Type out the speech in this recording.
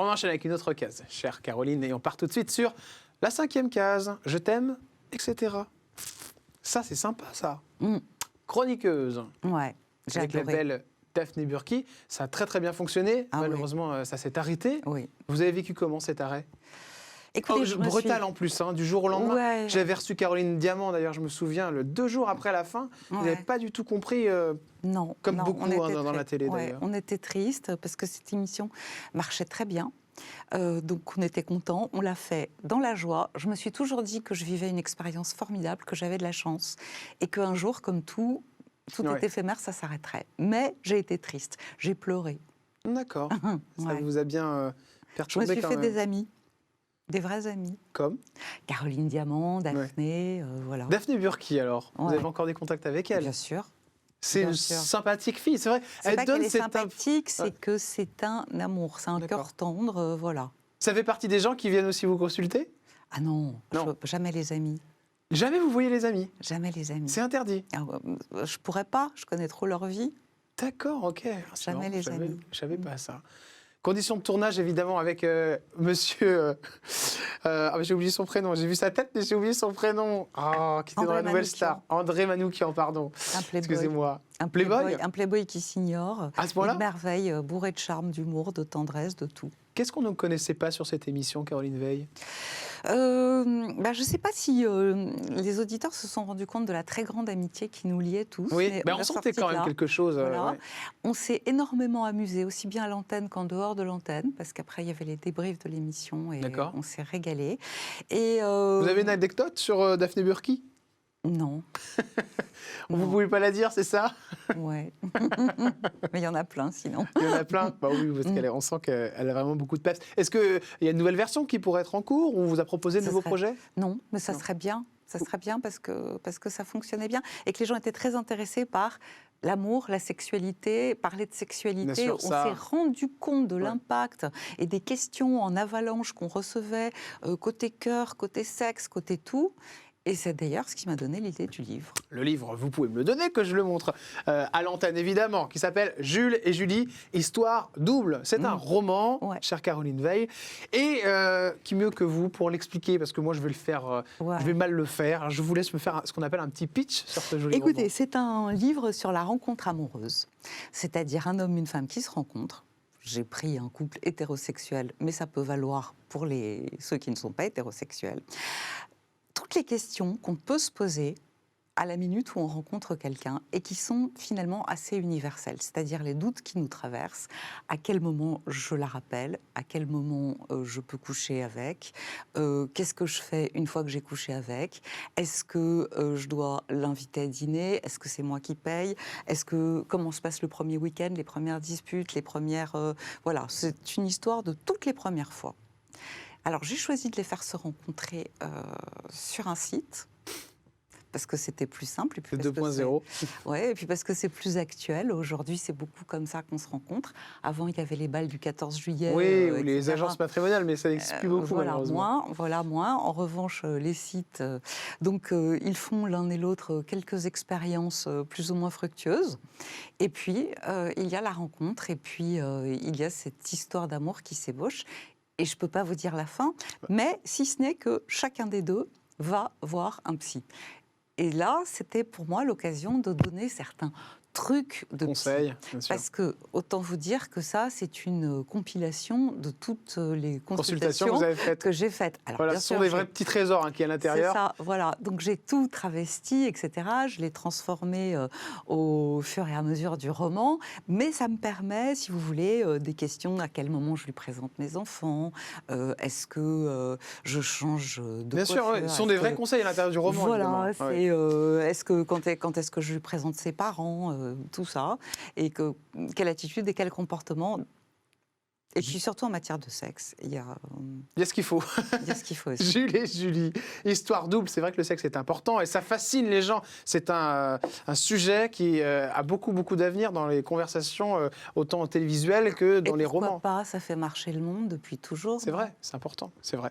On enchaîne avec une autre case, chère Caroline, et on part tout de suite sur la 5e case. Je t'aime, etc. Ça, c'est sympa, ça. Chroniqueuse. Ouais, j'ai Avec la adoré. belle Daphné Burki. Ça a très, très bien fonctionné. Ah Malheureusement, ça s'est arrêté. Oui. Vous avez vécu comment cet arrêt? Écoutez, je me brutal suis... en plus, hein, du jour au lendemain. Ouais. J'avais reçu Caroline Diamant, d'ailleurs, je me souviens, 2 jours après la fin. Vous n'avez pas du tout compris, Non, comme non, beaucoup on était dans la télé, d'ailleurs. On était triste parce que cette émission marchait très bien. Donc on était contents, on l'a fait dans la joie. Je me suis toujours dit que je vivais une expérience formidable, que j'avais de la chance et qu'un jour, comme tout est éphémère, ça s'arrêterait. Mais j'ai été triste, j'ai pleuré. D'accord. Ça Ouais. vous a bien Je perturbé me suis quand fait même. des amis, des vrais amis. Comme Caroline Diamant, Daphné, voilà. Daphné Burki, alors. Vous Ouais. avez encore des contacts avec elle? Bien sûr. C'est une sûr. sympathique fille, c'est vrai. C'est pas qu'elle est cette sympathique, c'est que c'est un amour, c'est un D'accord. cœur tendre, voilà. Ça fait partie des gens qui viennent aussi vous consulter? Ah non, Non. jamais les amis. Jamais vous voyez les amis? Jamais les amis. C'est interdit. Je pourrais pas, je connais trop leur vie. D'accord, ok. C'est Jamais marrant, les amis. Je savais pas ça. Conditions de tournage, évidemment, avec monsieur... j'ai oublié son prénom. J'ai vu sa tête, mais j'ai oublié son prénom. Qui était dans la nouvelle star. André Manoukian, pardon. Un playboy. Excusez-moi. Un playboy qui s'ignore. À ce point-là? Une merveille, bourré de charme, d'humour, de tendresse, de tout. Qu'est-ce qu'on ne connaissait pas sur cette émission, Caroline Veil? Je ne sais pas si les auditeurs se sont rendus compte de la très grande amitié qui nous liait tous. Oui, mais on sentait quand même quelque chose. Voilà. Ouais. On s'est énormément amusés, aussi bien à l'antenne qu'en dehors de l'antenne, parce qu'après, il y avait les débriefs de l'émission et on s'est régalés. Et, Vous avez une anecdote sur Daphné Burki? Non. Vous ne pouvez pas la dire, c'est ça? Ouais. Mais il y en a plein, sinon. Il y en a plein. Bah oui, parce qu'on sent qu'elle a vraiment beaucoup de peps. Est-ce qu'il y a une nouvelle version qui pourrait être en cours ou on vous a proposé de nouveaux projets? Non, mais ça serait bien. Ça serait bien parce que ça fonctionnait bien et que les gens étaient très intéressés par l'amour, la sexualité, parler de sexualité. Sûr, on s'est rendu compte de l'impact et des questions en avalanche qu'on recevait côté cœur, côté sexe, côté tout. Et c'est d'ailleurs ce qui m'a donné l'idée du livre. Le livre, vous pouvez me le donner, que je le montre à l'antenne, évidemment, qui s'appelle Jules et Julie, Histoire double. C'est un roman, chère Caroline Veil, et qui mieux que vous pour l'expliquer, parce que moi, je vais le faire, je vais mal le faire. Je vous laisse me faire ce qu'on appelle un petit pitch sur ce joli roman. Écoutez, c'est un livre sur la rencontre amoureuse, c'est-à-dire un homme et une femme qui se rencontrent. J'ai pris un couple hétérosexuel, mais ça peut valoir pour ceux qui ne sont pas hétérosexuels. Toutes les questions qu'on peut se poser à la minute où on rencontre quelqu'un et qui sont finalement assez universelles, c'est-à-dire les doutes qui nous traversent, à quel moment je la rappelle, à quel moment je peux coucher avec, qu'est-ce que je fais une fois que j'ai couché avec, est-ce que je dois l'inviter à dîner, est-ce que c'est moi qui paye, comment se passe le premier week-end, les premières disputes, les premières... voilà, c'est une histoire de toutes les premières fois. Alors, j'ai choisi de les faire se rencontrer sur un site, parce que c'était plus simple. Et puis 2.0. Ouais, et puis parce que c'est plus actuel. Aujourd'hui, c'est beaucoup comme ça qu'on se rencontre. Avant, il y avait les balles du 14 juillet. Oui, ou les agences matrimoniales, mais ça n'existe plus beaucoup, malheureusement. Voilà, moins. En revanche, les sites, ils font l'un et l'autre quelques expériences plus ou moins fructueuses. Et puis, il y a la rencontre, et puis il y a cette histoire d'amour qui s'ébauche. Et je ne peux pas vous dire la fin, mais si ce n'est que chacun des deux va voir un psy. Et là, c'était pour moi l'occasion de donner certains trucs de conseils, bien sûr. Parce que, autant vous dire que ça, c'est une compilation de toutes les consultations que vous avez faites. Que j'ai faites. Alors, voilà, bien ce sûr, sont des vrais petits trésors qui, à l'intérieur. C'est ça, voilà. Donc, j'ai tout travesti, etc. Je l'ai transformé au fur et à mesure du roman. Mais ça me permet, si vous voulez, des questions. À quel moment je lui présente mes enfants? Est-ce que je change de Bien sûr, ce sont des vrais conseils à l'intérieur du roman. Voilà, c'est quand est-ce que je lui présente ses parents, tout ça, et quelle attitude et quel comportement. Et puis surtout en matière de sexe, il y a ce qu'il faut. Il y a ce qu'il faut aussi. Jules et Julie, histoire double, c'est vrai que le sexe est important et ça fascine les gens. C'est un sujet qui a beaucoup d'avenir dans les conversations, autant télévisuelles que dans les romans. Pourquoi pas, ça fait marcher le monde depuis toujours. C'est vrai, c'est important, c'est vrai.